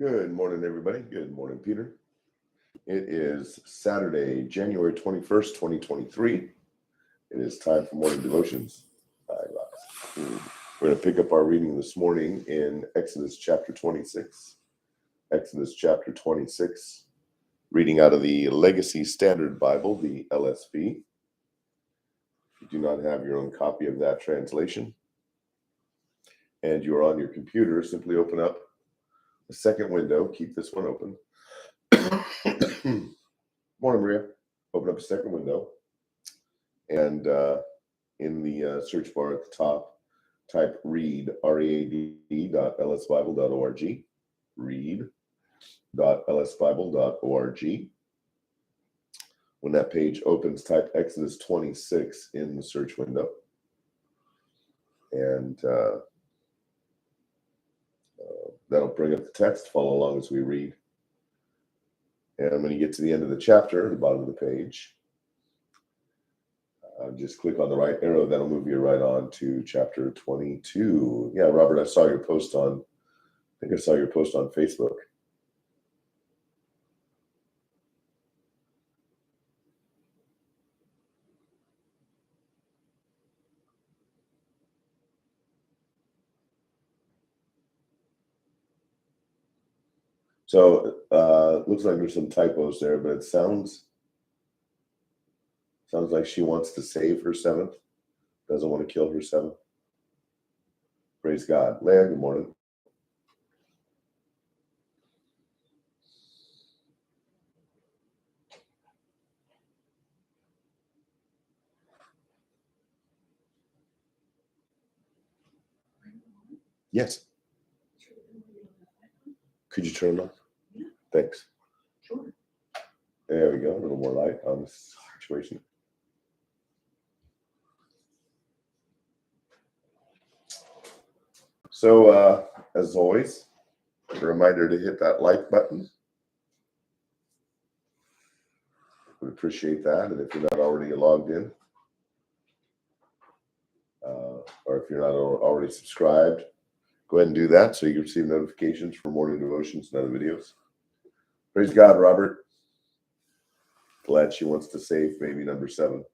Good morning, everybody. Good morning, Peter. It is Saturday, January 21st, 2023. It is time for morning devotions. We're going to pick up our reading this morning in Exodus chapter 26. Exodus chapter 26, reading out of the Legacy Standard Bible, the LSB. If you do not have your own copy of that translation, and you're on your computer, simply open up the second window. Keep this one open. Morning, Maria. Open up a second window, and in the search bar at the top, type read, read.lsbible.org, read.lsbible.org. When that page opens, type Exodus 26 in the search window, and that'll bring up the text. Follow along as we read. And when you get to the end of the chapter, the bottom of the page, just click on the right arrow. That'll move you right on to chapter 22. Yeah, Robert, I saw your post on Facebook. So looks like there's some typos there, but it sounds like she wants to save her seventh, doesn't want to kill her seventh. Praise God. Leah, good morning. Yes. Could you turn it off? Yeah. Thanks. Sure. There we go. A little more light on this situation. So, as always, a reminder to hit that like button. Would appreciate that. And if you're not already logged in, or if you're not already subscribed, go ahead and do that so you can receive notifications for morning devotions and other videos. Praise God, Robert. Glad she wants to save baby number 7.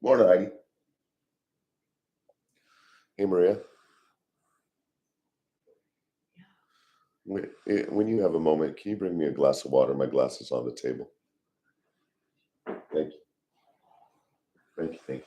Morning, Heidi. Hey, Maria. When you have a moment, can you bring me a glass of water? My glass is on the table. Thank you. Thank you. Thank you. Thank you.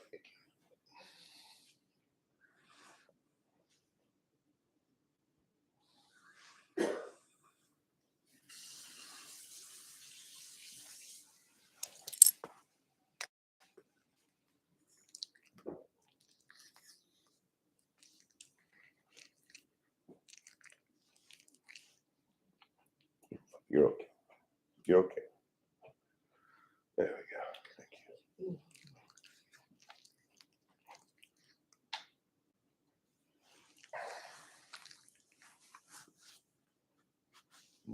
You're okay. You're okay. There we go. Thank you.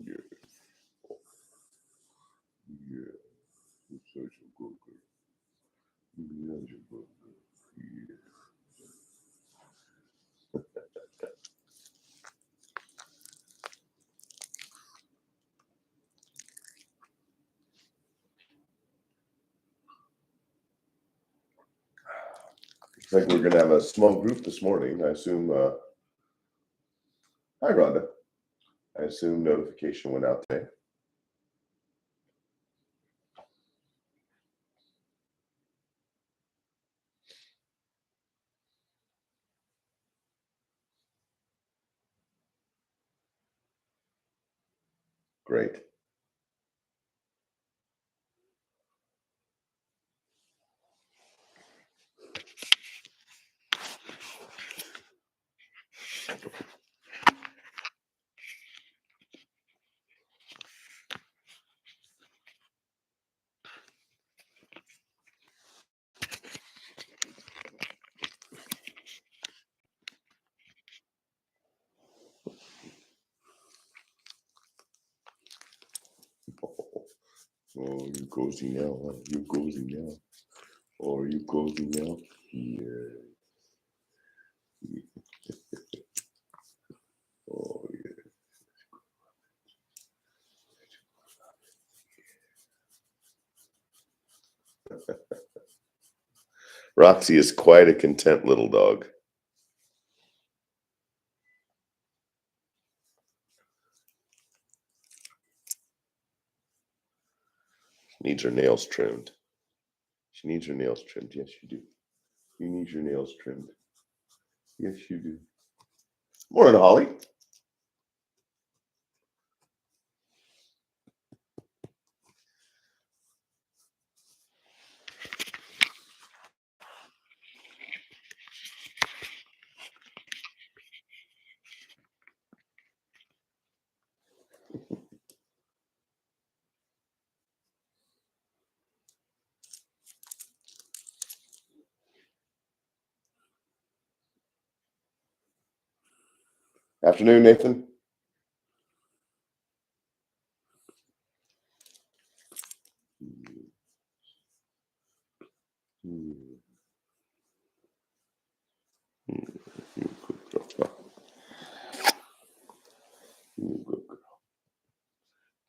Yeah. Yeah. You're such a good girl. You're such a good girl. Yeah. Looks like we're going to have a small group this morning. I assume. Hi, Rhonda. I assume notification went out today. Great. Oh, you cozy now, huh? You cozy now. Oh, are you cozy now? Yeah. Oh, yeah. Roxy is quite a content little dog. Needs her nails trimmed. She needs her nails trimmed. Yes, you do. You need your nails trimmed. Yes, you do. Morning, Holly. Afternoon, Nathan.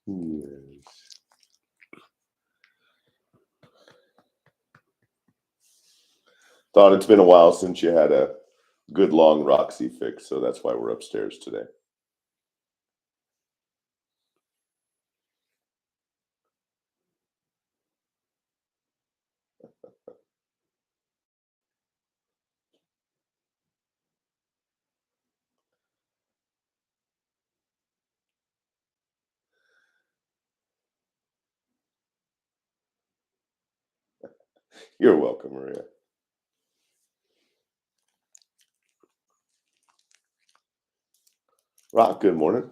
Yes. Thought it's been a while since you had a good long Roxy fix, so that's why we're upstairs today. You're welcome, Maria. Rock, good morning.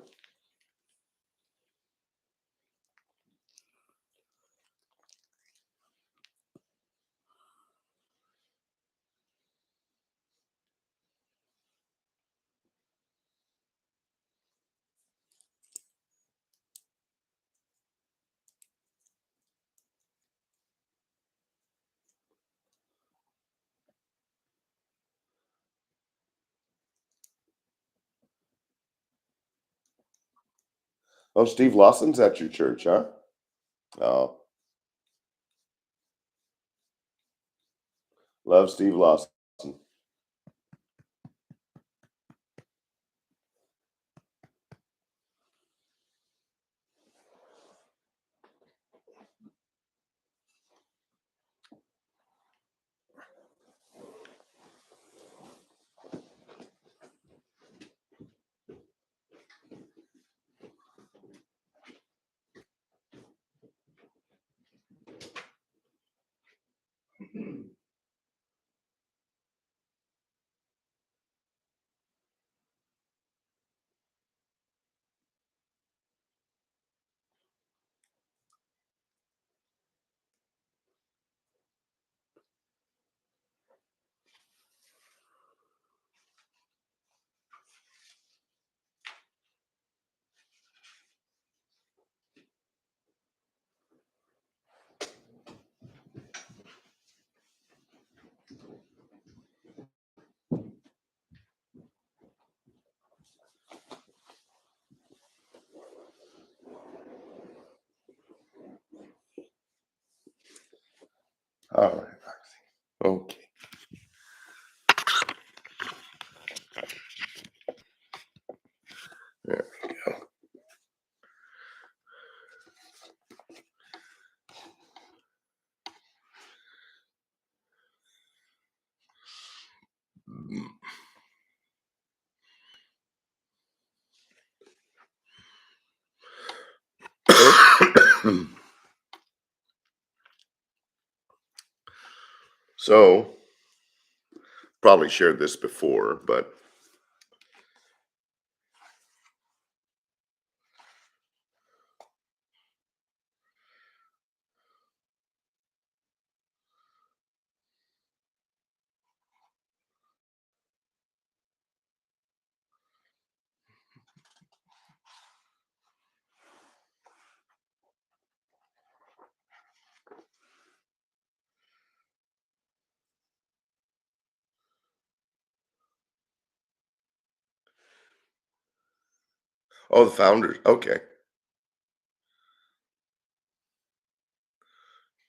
Oh, Steve Lawson's at your church, huh? Oh, love Steve Lawson. All right, Roxy. Okay. There we go. So, probably shared this before, but Oh, the founders. Okay.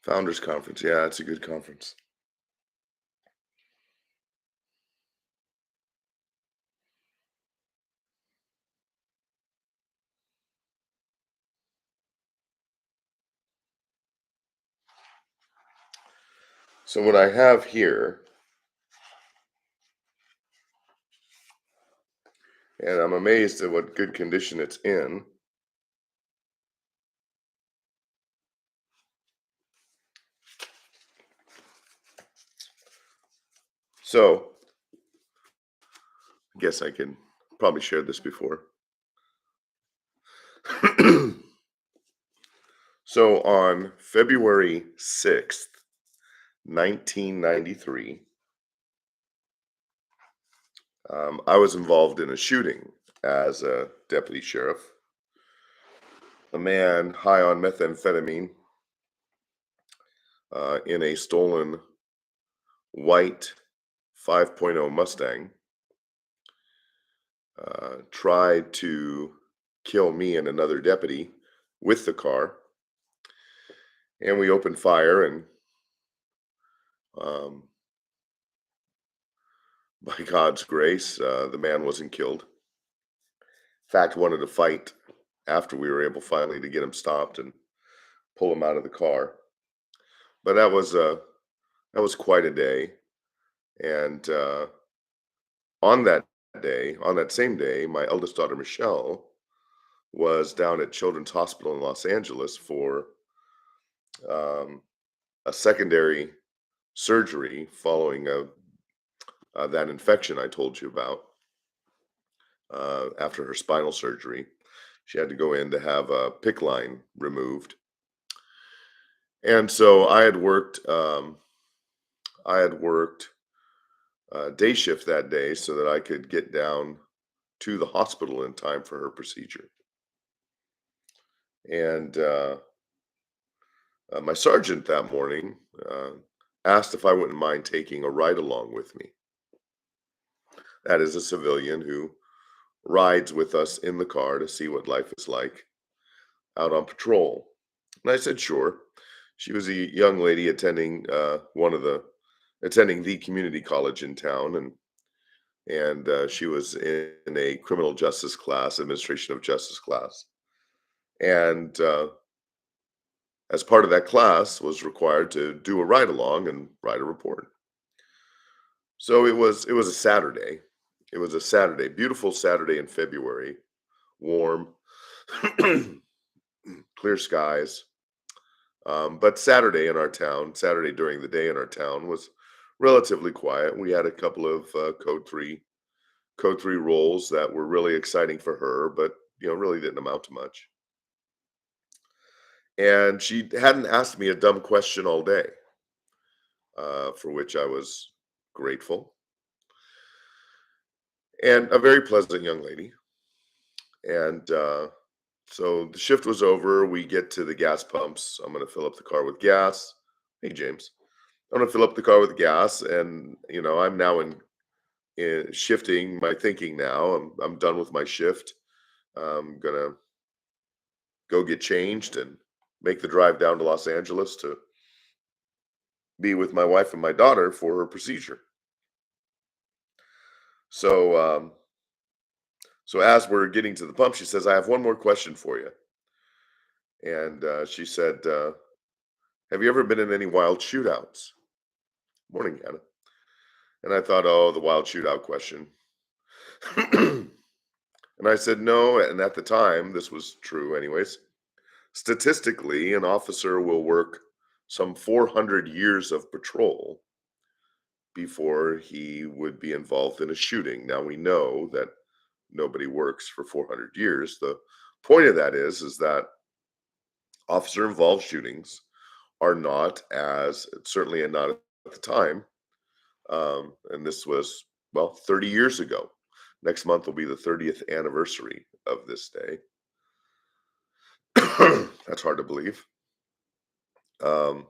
Founders conference. Yeah, it's a good conference. So what I have here, and I'm amazed at what good condition it's in. So I guess I can probably share this before. So on February 6th, 1993, I was involved in a shooting as a deputy sheriff. A man high on methamphetamine in a stolen white 5.0 Mustang tried to kill me and another deputy with the car, and we opened fire. And um, by God's grace, the man wasn't killed. In fact, wanted to fight after we were able finally to get him stopped and pull him out of the car. But that was quite a day. And on that on that same day, my eldest daughter Michelle was down at Children's Hospital in Los Angeles for um, a secondary surgery following that infection I told you about after her spinal surgery. She had to go in to have a PICC line removed. And so I had worked day shift that day so that I could get down to the hospital in time for her procedure. And my sergeant that morning asked if I wouldn't mind taking a ride along with me. That is a civilian who rides with us in the car to see what life is like out on patrol. And I said, sure. She was a young lady attending attending the community college in town, and she was in a criminal justice class, administration of justice class, and as part of that class was required to do a ride along and write a report. So it was a Saturday. It was a Saturday, beautiful Saturday in February, warm, clear skies. But Saturday in our town, Saturday during the day in our town was relatively quiet. We had a couple of code 3 roles that were really exciting for her, but really didn't amount to much. And she hadn't asked me a dumb question all day, for which I was grateful. And a very pleasant young lady. And so the shift was over. We get to the gas pumps. I'm going to fill up the car with gas. Hey, James. I'm going to fill up the car with gas. And, I'm now in shifting my thinking now. I'm done with my shift. I'm going to go get changed and make the drive down to Los Angeles to be with my wife and my daughter for her procedure. So, so as we're getting to the pump, she says, "I have one more question for you." And she said, "Have you ever been in any wild shootouts?" Morning, Anna. And I thought, oh, the wild shootout question. And I said, no. And at the time, this was true, anyways. Statistically, an officer will work some 400 years of patrol before he would be involved in a shooting. Now we know that nobody works for 400 years. The point of that is that officer involved shootings are not as certainly not at the time. And this was, well, 30 years ago. Next month will be the 30th anniversary of this day. That's hard to believe. Um,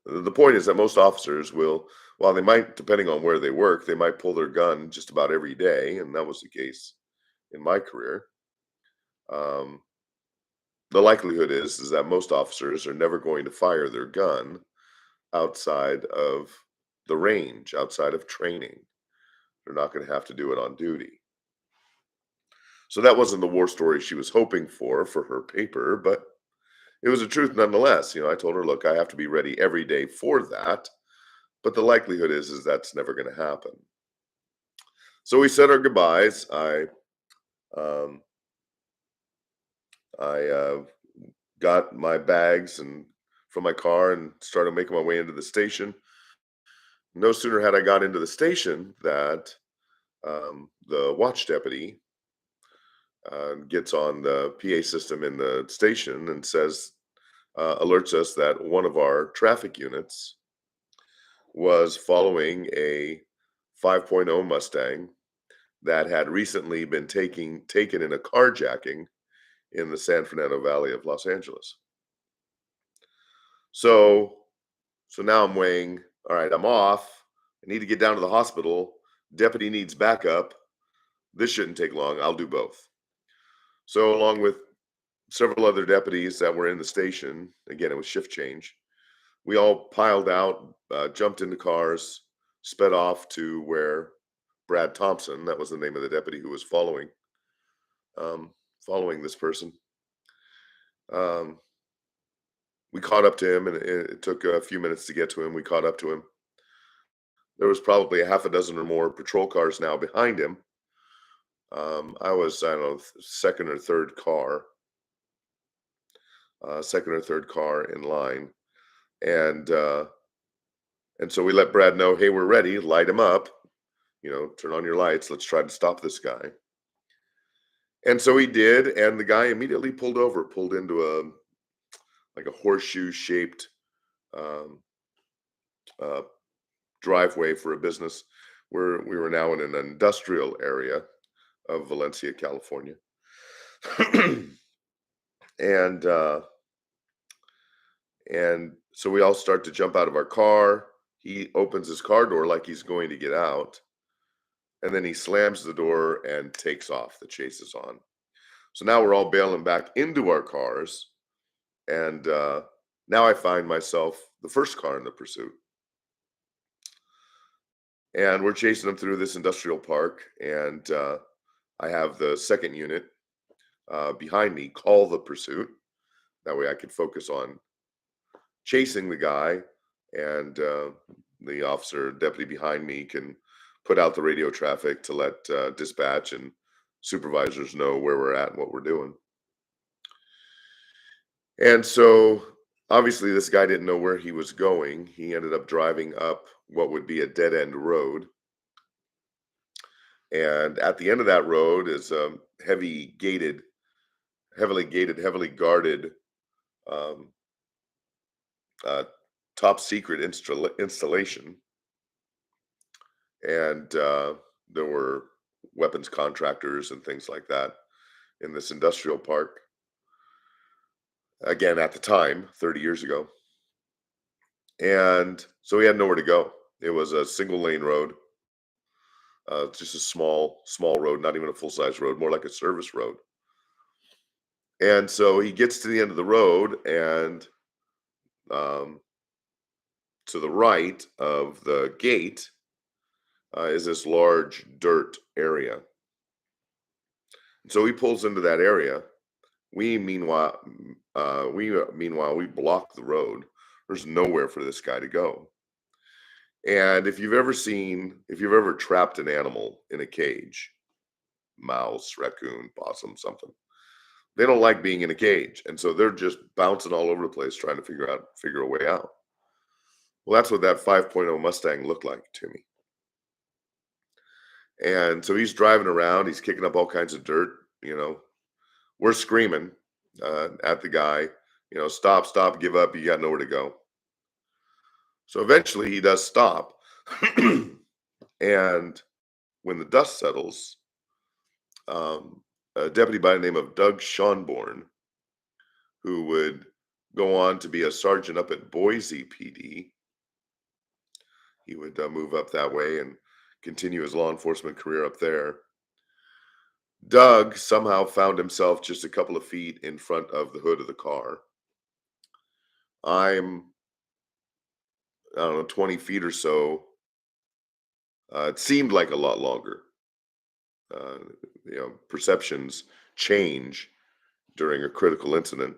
the point is that most officers will, while they might, depending on where they work, they might pull their gun just about every day. And that was the case in my career. Um, the likelihood is that most officers are never going to fire their gun outside of the range, outside of training. They're not going to have to do it on duty. So that wasn't the war story she was hoping for her paper, but it was a truth nonetheless. I told her, look, I have to be ready every day for that, but the likelihood is that's never going to happen. So we said our goodbyes. Um, I got my bags and from my car and started making my way into the station. No sooner had I got into the station that the watch deputy gets on the PA system in the station and says, alerts us that one of our traffic units was following a 5.0 Mustang that had recently been taken in a carjacking in the San Fernando Valley of Los Angeles. So so now I'm weighing, all right, I'm off. I need to get down to the hospital. Deputy needs backup. This shouldn't take long. I'll do both. So along with several other deputies that were in the station, again, it was shift change. We all piled out, jumped into cars, sped off to where Brad Thompson, that was the name of the deputy who was um, following this person. Um, we caught up to him, and it took a few minutes to get to him. We caught up to him. There was probably a half a dozen or more patrol cars now behind him. I was, I don't know, second or third car in line, and and so we let Brad know, hey, we're ready. Light him up. Turn on your lights. Let's try to stop this guy. And so he did, and the guy immediately pulled into a horseshoe shaped um, uh, driveway for a business where we were now in an industrial area of Valencia, California. and and so we all start to jump out of our car. He opens his car door like he's going to get out, and then he slams the door and takes off. The chase is on. So now we're all bailing back into our cars, and now I find myself the first car in the pursuit. And we're chasing them through this industrial park, and I have the second unit behind me call the pursuit. That way I could focus on chasing the guy, and the deputy behind me can put out the radio traffic to let dispatch and supervisors know where we're at and what we're doing. And so obviously this guy didn't know where he was going. He ended up driving up what would be a dead end road. And at the end of that road is a heavily gated, heavily guarded, um, uh, top secret installation. And there were weapons contractors and things like that in this industrial park. Again, at the time, 30 years ago. And so we had nowhere to go. It was a single lane road, just a small road, not even a full size road, more like a service road. And so he gets to the end of the road, and um, to the right of the gate is this large dirt area. And so he pulls into that area. Meanwhile, we block the road. There's nowhere for this guy to go. And if you've ever trapped an animal in a cage, mouse, raccoon, possum, something, they don't like being in a cage. And so they're just bouncing all over the place trying to figure a way out. Well, that's what that 5.0 Mustang looked like to me. And so he's driving around, he's kicking up all kinds of dirt, we're screaming at the guy, stop, give up, you got nowhere to go. So eventually he does stop. And when the dust settles, a deputy by the name of Doug Schonborn, who would go on to be a sergeant up at Boise PD, he would move up that way and continue his law enforcement career up there. Doug somehow found himself just a couple of feet in front of the hood of the car. I'm, I don't know, 20 feet or so. It seemed like a lot longer. Uh, perceptions change during a critical incident.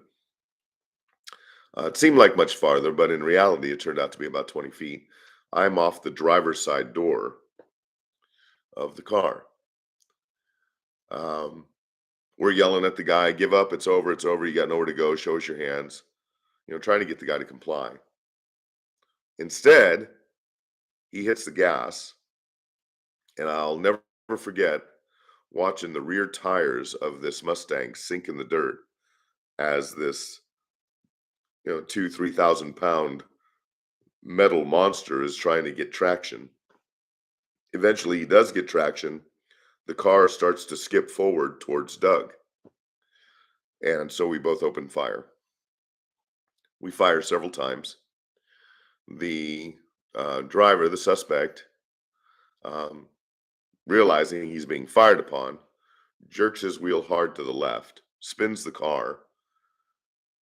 It seemed like much farther, but in reality, it turned out to be about 20 feet. I'm off the driver's side door of the car. Um, we're yelling at the guy, give up, it's over, it's over, you got nowhere to go, show us your hands, trying to get the guy to comply. Instead, he hits the gas, and I'll never forget watching the rear tires of this Mustang sink in the dirt as this, 2, 3,000 pound metal monster is trying to get traction. Eventually, he does get traction. The car starts to skip forward towards Doug. And so we both open fire. We fire several times. The driver, the suspect, um, realizing he's being fired upon, jerks his wheel hard to the left, spins the car,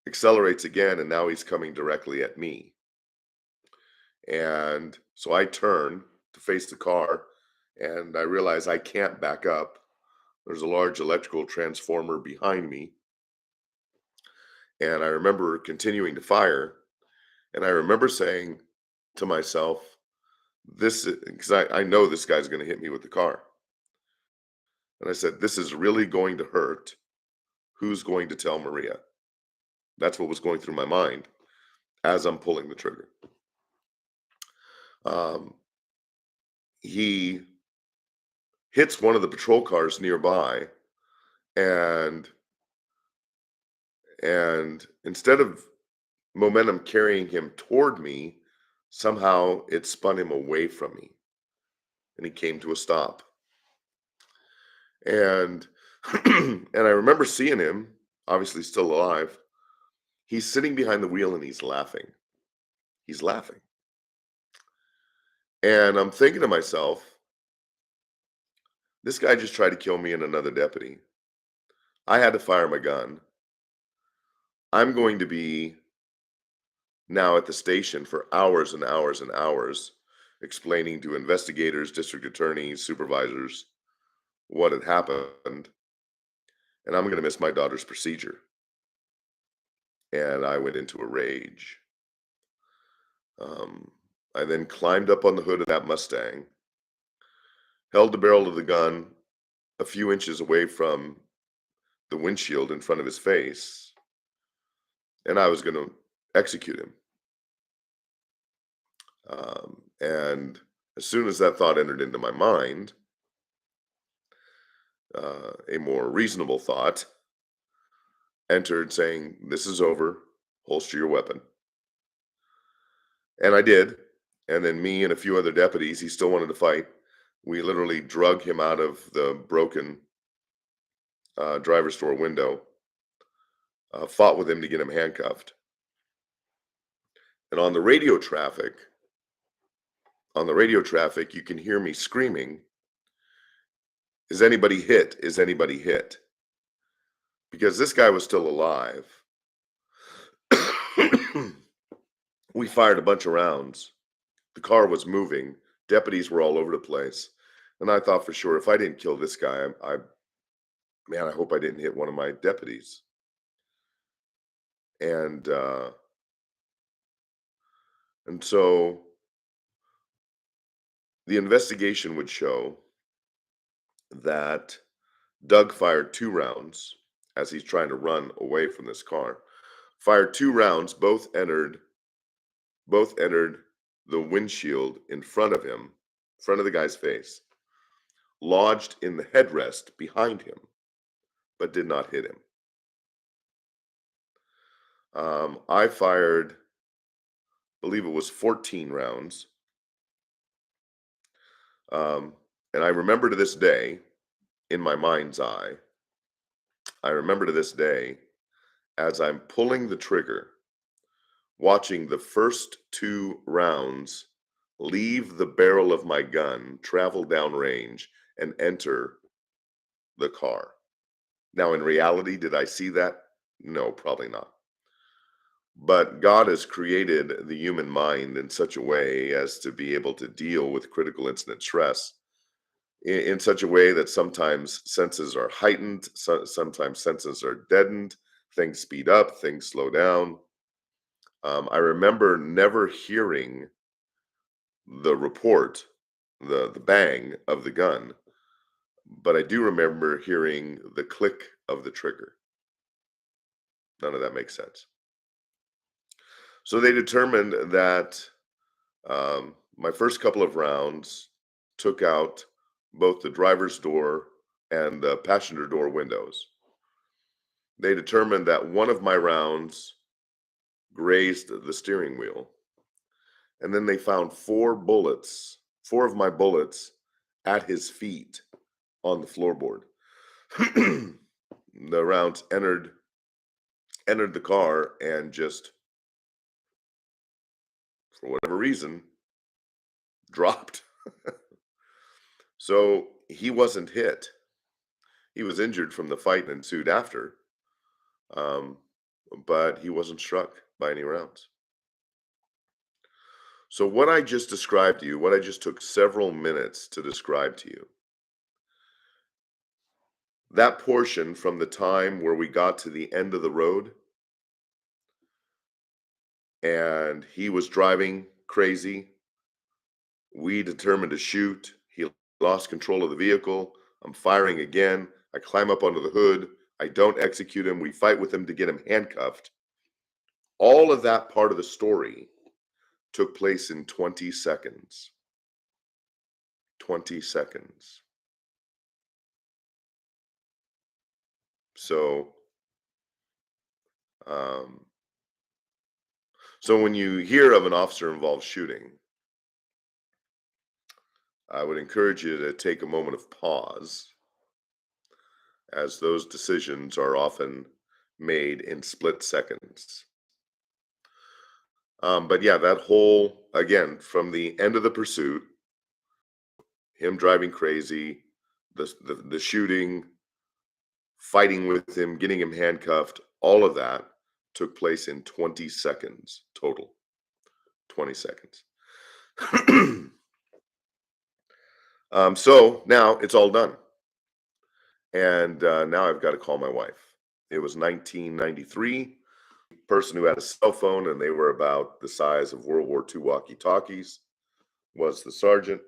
accelerates again, and now he's coming directly at me. And so I turn to face the car, and I realize I can't back up. There's a large electrical transformer behind me. And I remember continuing to fire. And I remember saying to myself, this is because I know this guy's going to hit me with the car. And I said, this is really going to hurt. Who's going to tell Maria? That's what was going through my mind as I'm pulling the trigger. He hits one of the patrol cars nearby, and instead of momentum carrying him toward me, somehow it spun him away from me, and he came to a stop. And and I remember seeing him, obviously still alive. He's sitting behind the wheel and he's laughing. He's laughing. And I'm thinking to myself, this guy just tried to kill me and another deputy. I had to fire my gun. I'm going to be now at the station for hours and hours and hours explaining to investigators, district attorneys, supervisors what had happened. And I'm going to miss my daughter's procedure. And I went into a rage. I then climbed up on the hood of that Mustang, held the barrel of the gun a few inches away from the windshield in front of his face, and I was going to execute him. And as soon as that thought entered into my mind, a more reasonable thought entered saying, this is over, holster your weapon. And I did. And then me and a few other deputies, he still wanted to fight. We literally drug him out of the broken driver's door window, fought with him to get him handcuffed. And on the radio traffic, you can hear me screaming, is anybody hit? Is anybody hit? Because this guy was still alive. We fired a bunch of rounds. The car was moving. Deputies were all over the place. And I thought for sure, if I didn't kill this guy, I hope I didn't hit one of my deputies. And so the investigation would show that Doug fired 2 rounds as he's trying to run away from this car. Fired 2 rounds, both entered the windshield in front of him, front of the guy's face, lodged in the headrest behind him, but did not hit him. I fired, I believe it was 14 rounds. And I remember to this day, in my mind's eye, as I'm pulling the trigger, watching the first 2 rounds leave the barrel of my gun, travel downrange, and enter the car. Now, in reality, did I see that? No, probably not. But God has created the human mind in such a way as to be able to deal with critical incident stress in such a way that sometimes senses are heightened, sometimes senses are deadened, things speed up, things slow down. I remember never hearing the report, the bang of the gun, but I do remember hearing the click of the trigger. None of that makes sense. So they determined that my first couple of rounds took out both the driver's door and the passenger door windows. They determined that one of my rounds grazed the steering wheel. And then they found four of my bullets at his feet on the floorboard. The rounds entered the car and just, for whatever reason, dropped. So he wasn't hit. He was injured from the fight that ensued after, um, but he wasn't struck by any rounds. So what I just described to you, what I just took several minutes to describe to you, that portion from the time where we got to the end of the road and he was driving crazy, we determined to shoot. He lost control of the vehicle. I'm firing again. I climb up onto the hood. I don't execute him. We fight with him to get him handcuffed. All of that part of the story took place in 20 seconds. 20 seconds. So, um, so when you hear of an officer-involved shooting, I would encourage you to take a moment of pause, as those decisions are often made in split seconds. But yeah, that whole, again, from the end of the pursuit, him driving crazy, the shooting, fighting with him, getting him handcuffed, all of that took place in 20 seconds total. 20 seconds. So now it's all done. And now I've got to call my wife. It was 1993. Person who had a cell phone, and they were about the size of World War II walkie-talkies, was the sergeant.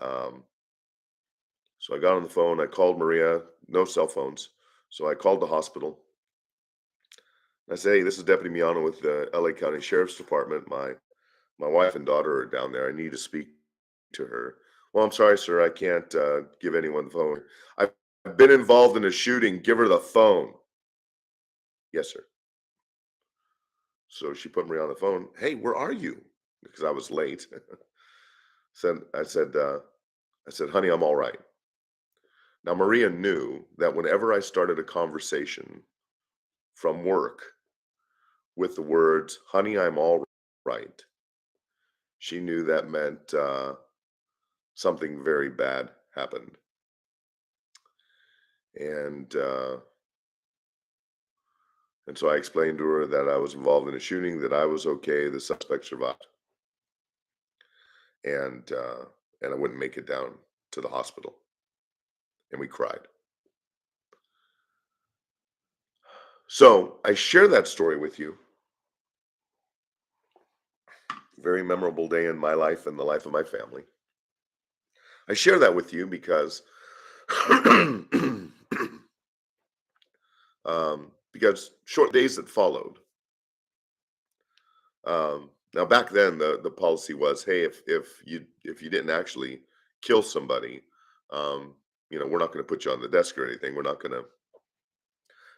Um, so I got on the phone. I called Maria. No cell phones. So I called the hospital. I said, "Hey, this is Deputy Miano with the LA County Sheriff's Department. My wife and daughter are down there. I need to speak to her." "Well, I'm sorry, sir. I can't give anyone the phone. I've been involved in a shooting. Give her the phone." "Yes, sir." So she put me on the phone. "Hey, where are you?" Because I was late. I said, "Honey, I'm all right." Now, Maria knew that whenever I started a conversation from work with the words, "Honey, I'm all right," she knew that meant something very bad happened. And and so I explained to her that I was involved in a shooting, that I was okay, the suspect survived, and and I wouldn't make it down to the hospital, and we cried. So I share that story with you. Very memorable day in my life and the life of my family. I share that with you because because short days that followed. Now back then the policy was, hey, if you didn't actually kill somebody, we're not going to put you on the desk or anything. We're not going to,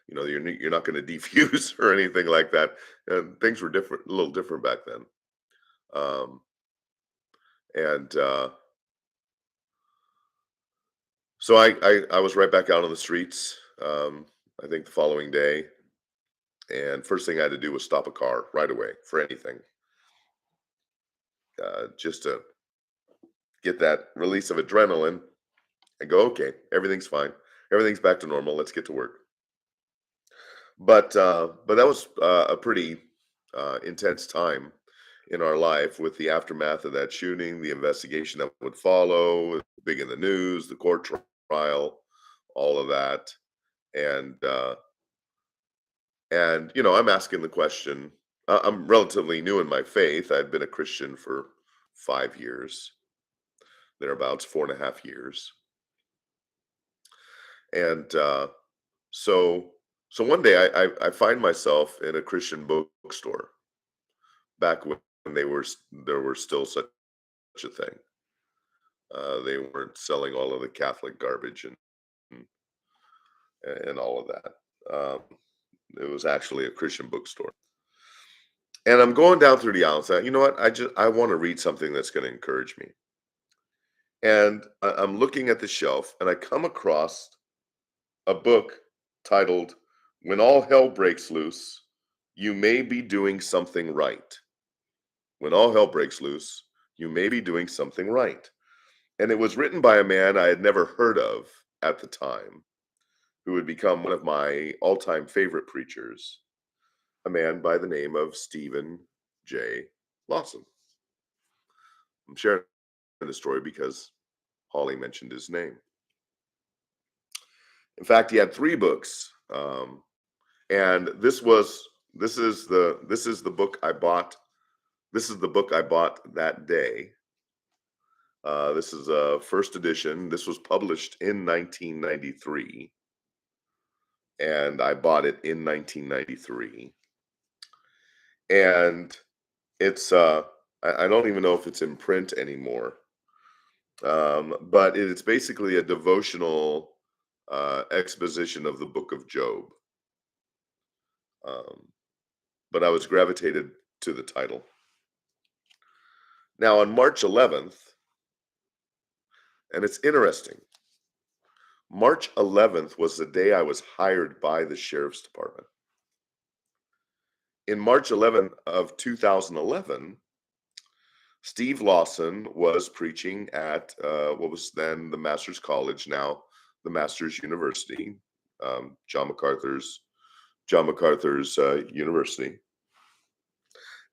you're not going to defuse or anything like that. And things were different, a little different back then. Um, and So I was right back out on the streets. I think the following day, and first thing I had to do was stop a car right away for anything, just to get that release of adrenaline. I go, okay, everything's fine. Everything's back to normal. Let's get to work. But that was a pretty intense time in our life with the aftermath of that shooting, the investigation that would follow, big in the news, the court trial, all of that, and I'm asking the question. I'm relatively new in my faith. I'd been a Christian for 5 years, thereabouts, 4.5 years, and so so one day I find myself in a Christian bookstore back when there were still such a thing. They weren't selling all of the Catholic garbage and all of that. It was actually a Christian bookstore. And I'm going down through the aisles. You know what? I want to read something that's going to encourage me. And I'm looking at the shelf, and I come across a book titled "When All Hell Breaks Loose, You May Be Doing Something Right." When all hell breaks loose, you may be doing something right. And it was written by a man I had never heard of at the time, who would become one of my all-time favorite preachers, a man by the name of Stephen J. Lawson. I'm sharing the story because Holly mentioned his name. In fact, he had three books, and this is the book I bought. This is the book I bought that day. This is a first edition. This was published in 1993, and I bought it in 1993. And it's I don't even know if it's in print anymore, but it's basically a devotional exposition of the book of Job. Um, but I was gravitated to the title. Now, on March 11th, and it's interesting, March 11th was the day I was hired by the sheriff's department. In March 11th of 2011, Steve Lawson was preaching at what was then the Master's College, now the Master's University, John MacArthur's University,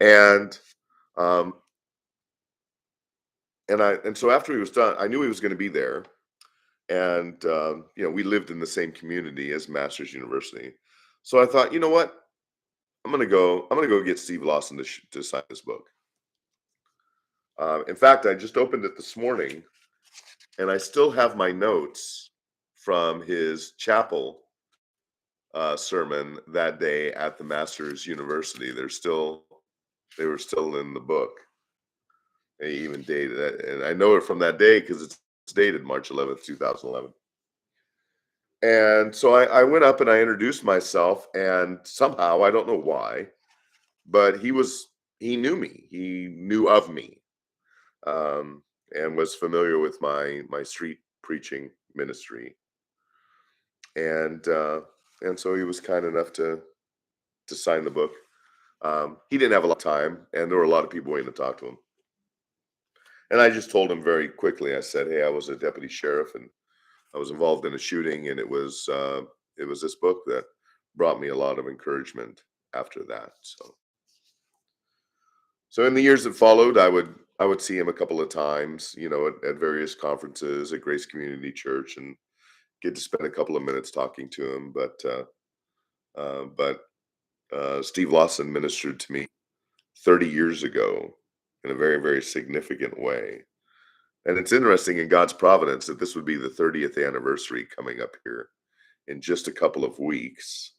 and um, and so after he was done, I knew he was going to be there, and we lived in the same community as Master's University, so I thought, you know what, I'm gonna go get Steve Lawson to sign this book. In fact, I just opened it this morning, and I still have my notes from his chapel sermon that day at the Master's University. They were still in the book. They even dated it, and I know it from that day because it's dated March 11th, 2011. And so I went up and I introduced myself, and somehow, I don't know why, but he knew me. He knew of me, and was familiar with my street preaching ministry, and so he was kind enough to sign the book. He didn't have a lot of time, and there were a lot of people waiting to talk to him. And I just told him very quickly. I said, "Hey, I was a deputy sheriff, and I was involved in a shooting, and it was this book that brought me a lot of encouragement after that." So in the years that followed, I would see him a couple of times, at various conferences at Grace Community Church, and get to spend a couple of minutes talking to him. But Steve Lawson ministered to me 30 years ago in a very, very significant way. And it's interesting in God's providence that this would be the 30th anniversary coming up here in just a couple of weeks.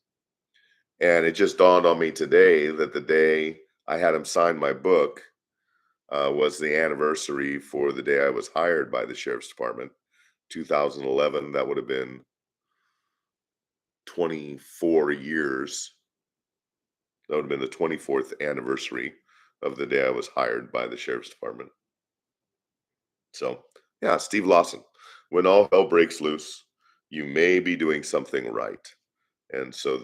And it just dawned on me today that the day I had him sign my book was the anniversary for the day I was hired by the sheriff's department, 2011. That would have been 24 years. That would have been the 24th anniversary of the day I was hired by the sheriff's department. So, yeah, Steve Lawson. When all hell breaks loose, you may be doing something right. And so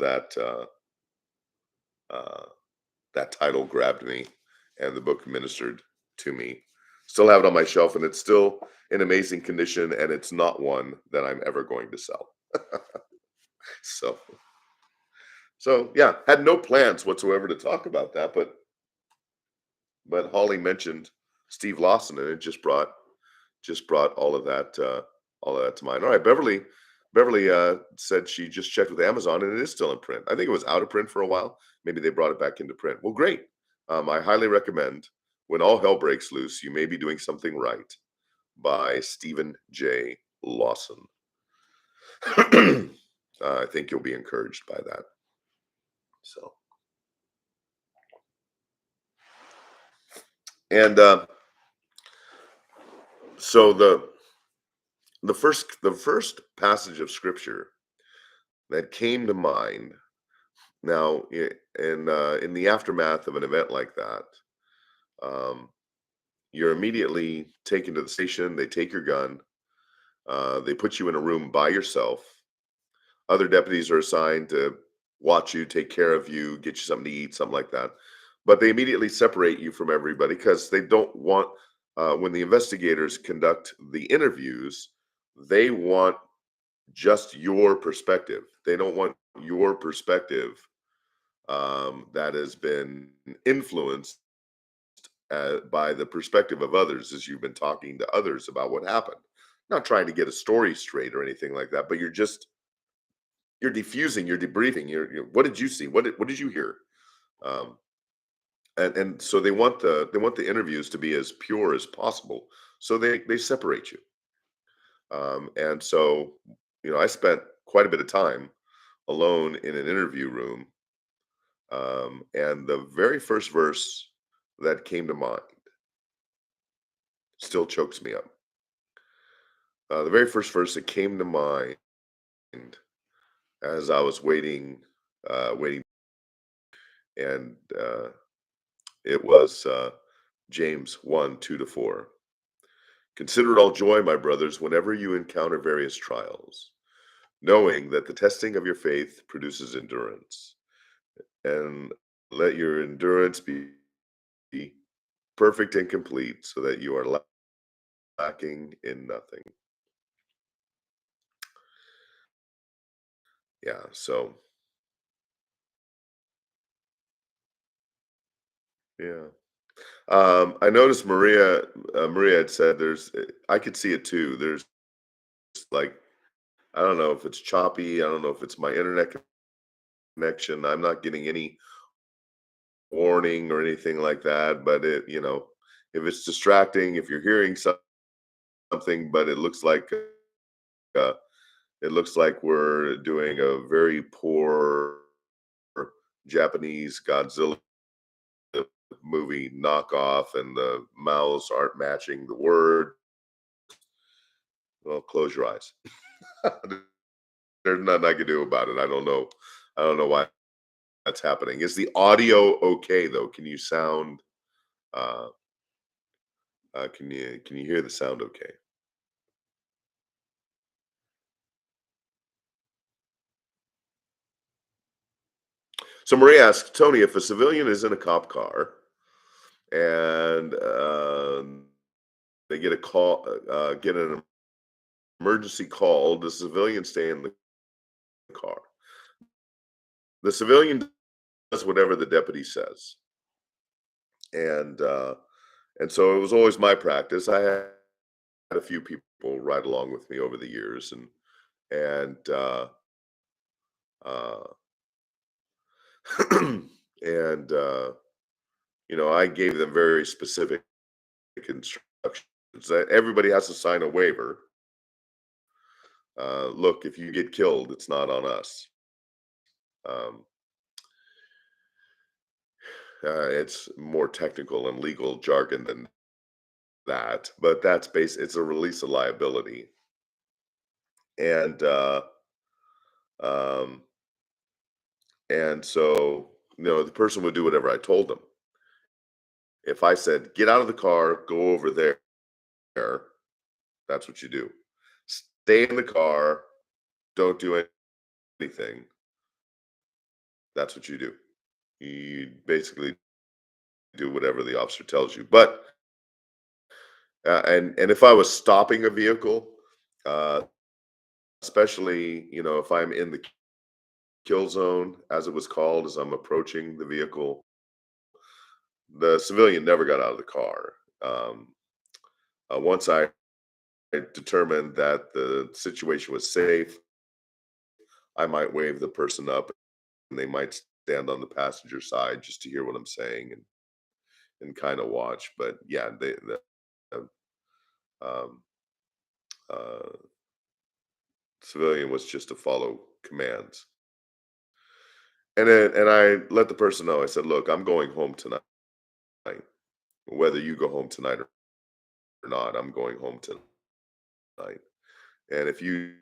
uh, that title grabbed me, and the book ministered to me. Still have it on my shelf, and it's still in amazing condition, and it's not one that I'm ever going to sell. So, so yeah, had no plans whatsoever to talk about that, but Holly mentioned Steve Lawson, and it just brought all of that to mind. All right, Beverly said she just checked with Amazon, and it is still in print. I think it was out of print for a while. Maybe they brought it back into print. Well, great. I highly recommend When All Hell Breaks Loose, You May Be Doing Something Right by Stephen J. Lawson. I think you'll be encouraged by that. So, and so the first passage of scripture that came to mind now in the aftermath of an event like that, um, you're immediately taken to the station. They take your gun. They put you in a room by yourself. Other deputies are assigned to watch you, take care of you, get you something to eat, something like that. But they immediately separate you from everybody because they don't want, when the investigators conduct the interviews, they want just your perspective. They don't want your perspective that has been influenced by the perspective of others as you've been talking to others about what happened. Not trying to get a story straight or anything like that, but you're diffusing, you're debriefing. What did you see? What did you hear? Um, and so they want the interviews to be as pure as possible. So they separate you. And so I spent quite a bit of time alone in an interview room. And the very first verse that came to mind still chokes me up. The very first verse that came to mind as I was waiting, and it was James 1:2-4. Consider it all joy, my brothers, whenever you encounter various trials, knowing that the testing of your faith produces endurance. And let your endurance be perfect and complete, so that you are lacking in nothing. Yeah, so yeah. I noticed Maria had said I could see it too. There's like, I don't know if it's choppy, I don't know if it's my internet connection. I'm not getting any warning or anything like that, but if it's distracting, if you're hearing something, but uh, it looks like we're doing a very poor Japanese Godzilla movie knockoff, and the mouths aren't matching the word. Well, close your eyes. There's nothing I can do about it. I don't know. I don't know why that's happening. Is the audio okay though? Can you sound? Uh, can you hear the sound okay? So Marie asks Tony, if a civilian is in a cop car and they get an emergency call, the civilian stay in the car. The civilian does whatever the deputy says, and so it was always my practice. I had a few people ride along with me over the years, and uh, and I gave them very specific instructions that everybody has to sign a waiver. Look, if you get killed, it's not on us. Um, it's more technical and legal jargon than that, but it's a release of liability. And um, so the person would do whatever I told them. If I said, get out of the car, go over there, that's what you do. Stay in the car, don't do anything. That's what you do. You basically do whatever the officer tells you. But And if I was stopping a vehicle, uh, especially if I'm in the kill zone, as it was called, as I'm approaching the vehicle, the civilian never got out of the car. Um, once I determined that the situation was safe, I might wave the person up, and they might stand on the passenger side just to hear what I'm saying and kind of watch. But yeah, the um, uh, civilian was just to follow commands. And I let the person know. I said, "Look, I'm going home tonight. Whether you go home tonight or not, I'm going home tonight. And if you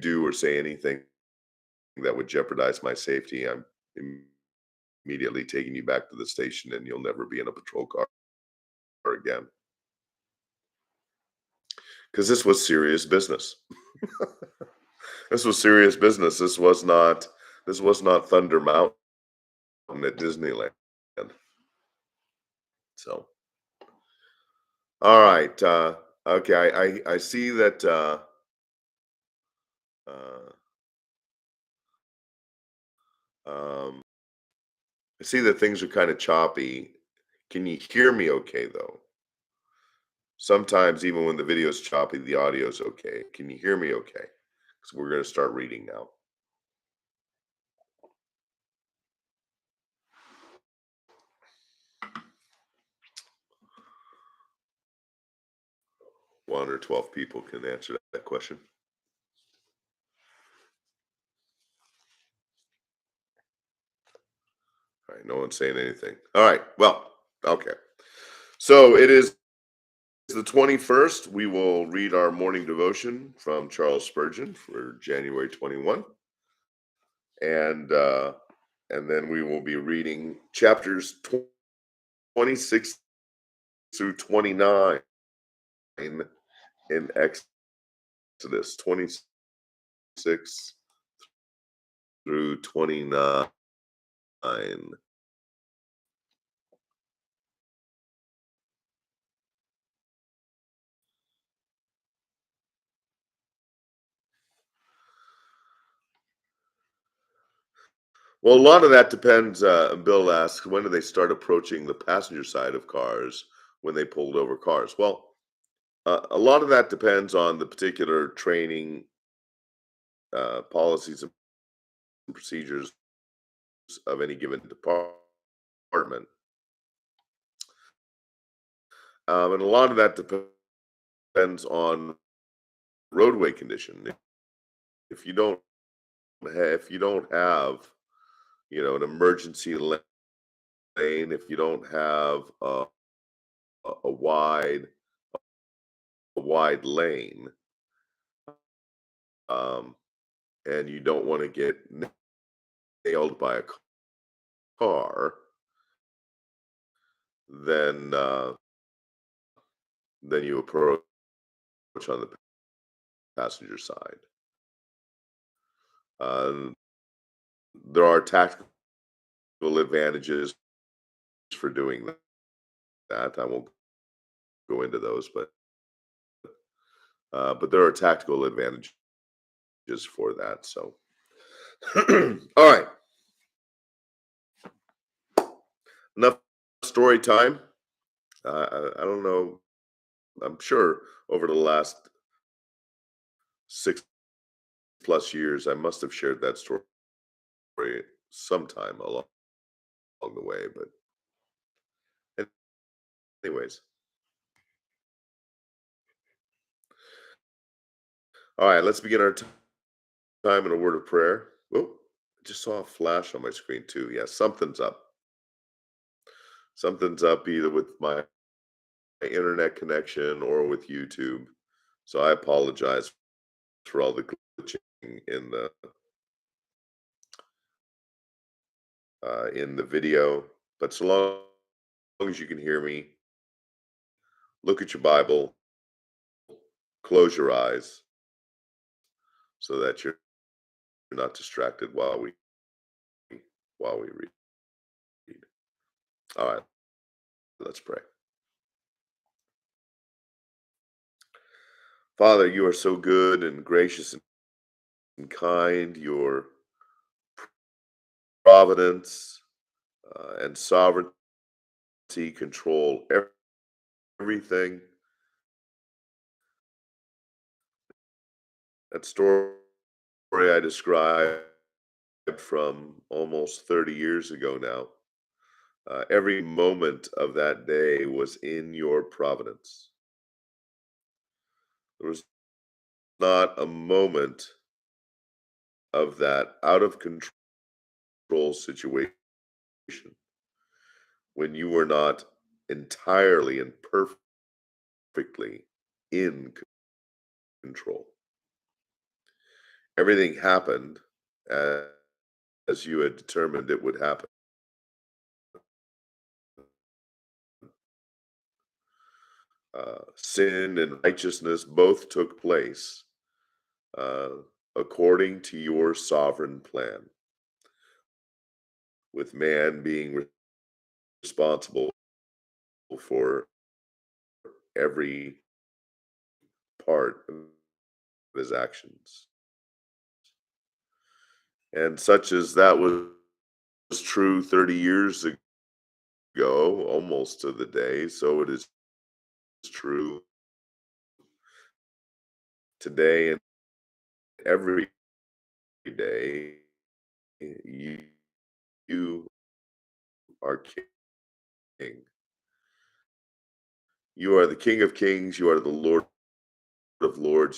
do or say anything that would jeopardize my safety, I'm immediately taking you back to the station, and you'll never be in a patrol car again." Because this was serious business. This was serious business. This was not Thunder Mountain at Disneyland. So, all right. Okay, I see that. Uh, um, I see that things are kind of choppy. Can you hear me okay though? Sometimes even when the video is choppy, the audio is okay. Can you hear me okay? Because we're going to start reading now. One or 12 people can answer that question. All right, no one's saying anything. All right, well, okay. So it is the 21st. We will read our morning devotion from Charles Spurgeon for January 21. And then we will be reading chapters 26 through 29 in Exodus 26 through 29. Well, a lot of that depends. Bill asks, when do they start approaching the passenger side of cars when they pulled over cars? Well, a lot of that depends on the particular training policies and procedures of any given department. And a lot of that depends on roadway condition. If you don't have an emergency lane, if you don't have a wide lane, um, and you don't want to get nailed by a car, then you approach on the passenger side. Uh, there are tactical advantages for doing that. I won't go into those, but there are tactical advantages for that. So, all right, enough story time. I don't know. I'm sure over the last 6+ years, I must have shared that story sometime along the way. But anyways, all right, let's begin our time in a word of prayer. Oh, I just saw a flash on my screen too. Yeah, something's up. Something's up either with my internet connection or with YouTube. So I apologize for all the glitching in the video. But so long as you can hear me, look at your Bible, close your eyes, so that you're not distracted while we read. All right, let's pray. Father, you are so good and gracious and kind. Your providence and sovereignty control everything. That story I described from almost 30 years ago now, every moment of that day was in your providence. There was not a moment of that out of control situation when you were not entirely and perfectly in control. Everything happened as, as you had determined it would happen. Sin and righteousness both took place uh, according to your sovereign plan, with man being responsible for every part of his actions. And such as that was true 30 years ago, almost to the day, so it is true today and every day. You, you are king. You are the King of Kings. You are the Lord of Lords.